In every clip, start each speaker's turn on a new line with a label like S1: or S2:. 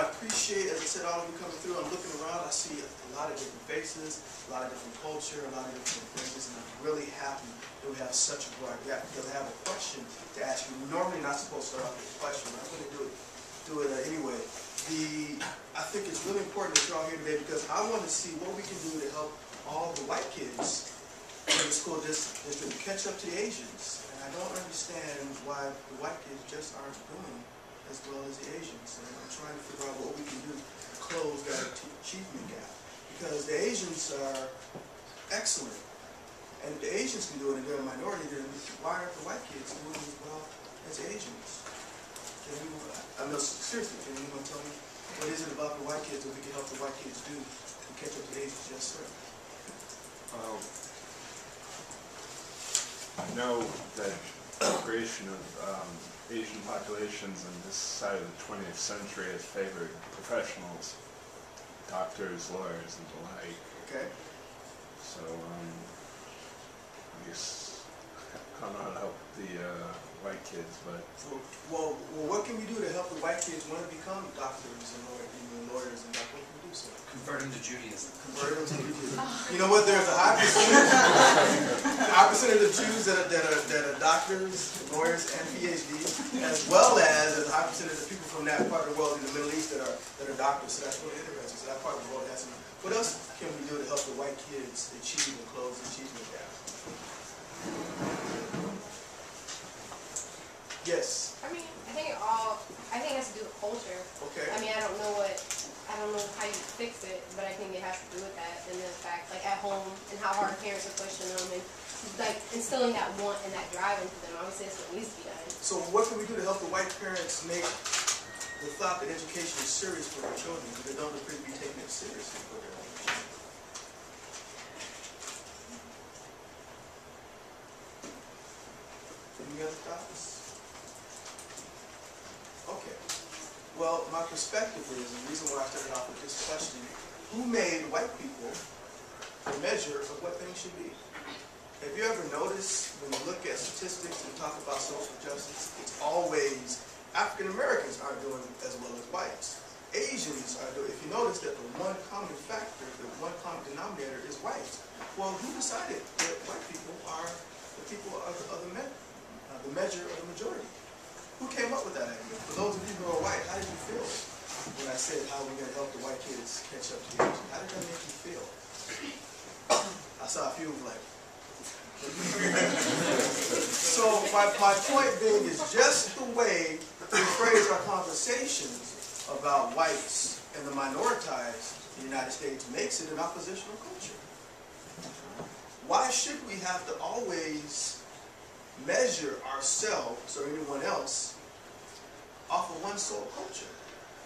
S1: I appreciate, as I said, all of you coming through. I'm looking around, I see a lot of different faces, a lot of different culture, a lot of different things, and I'm really happy that we have such a broad gap because I have a question to ask you. We're normally not supposed to start off with a question, but I'm going to do it anyway. I think it's really important that you're all here today because I want to see what we can do to help all the white kids in the school district to catch up to the Asians. And I don't understand why the white kids just aren't doing as well as the Asians. And I'm trying to figure out what we can do to close that achievement gap. Because the Asians are excellent. And if the Asians can do it and they're a minority, then why aren't the white kids doing as well as Asians? I know, seriously, can anyone tell me what is it about the white kids that we can help the white kids do to catch up to the Asians? Yes, sir.
S2: Well, I know that the creation of Asian populations on this side of the 20th century has favored professionals, doctors, lawyers, and the like.
S1: Okay.
S2: So, I guess I don't know how to help the white kids, but...
S1: Well, what can we do to help the white kids want to become doctors and lawyers and what can we do, sir?
S3: Convert them to Judaism.
S1: Convert them to Judaism. You know what? There's a high percentage of Jews that are doctors, lawyers, and PhDs, as well as there's a high percentage of people from that part of the world in the Middle East that are doctors. So that's really interesting. So that part of the world has some. What else can we do to help the white kids achieve and close the achievement gap? Yes.
S4: I mean, I think it has to do with culture.
S1: Okay.
S4: I mean, I don't know how you fix it, but I think it has to do with that and the fact, like at home, and how hard parents are pushing them, and like instilling that want and that drive into them. I would say that's what needs to be done.
S1: So what can we do to help the white parents make the thought that education is serious for their children, because they don't appear to be taking it seriously for their children? Any other thoughts? Okay. Well, my perspective is, and the reason why I started off with this question, who made white people the measure of what things should be? Have you ever noticed when you look at statistics and talk about social justice, it's always African Americans aren't doing as well as whites. Asians are doing. If you notice that the one common factor, the one common denominator is whites. Well, who decided that white people are the people of the measure of the majority? Who came up with that idea? For those of you who are white, how did you feel when I said how we're going to help the white kids catch up to the Asians? How did that make you feel? I saw a few like. So my point being is just the way we phrase our conversations about whites and the minoritized in the United States makes it an oppositional culture. Why should we have to always measure ourselves or anyone else off of one sole culture?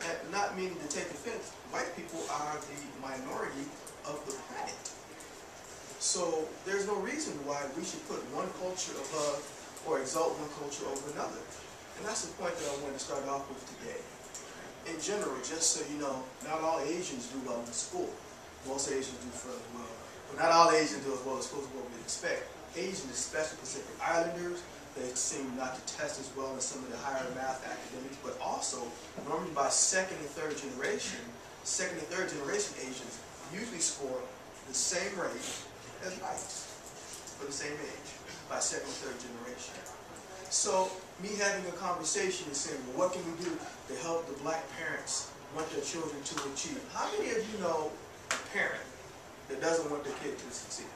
S1: And not meaning to take offense, white people are the minority of the planet. So there's no reason why we should put one culture above or exalt one culture over another. And that's the point that I wanted to start off with today. In general, just so you know, not all Asians do well in school. Most Asians do fairly well. But not all Asians do as well as schools as what we expect. Asians, especially Pacific Islanders, they seem not to test as well as some of the higher math academics, but also, normally by second and third generation Asians usually score the same rate as whites for the same age by second and third generation. So me having a conversation and saying, well, what can we do to help the black parents want their children to achieve? How many of you know a parent that doesn't want their kid to succeed?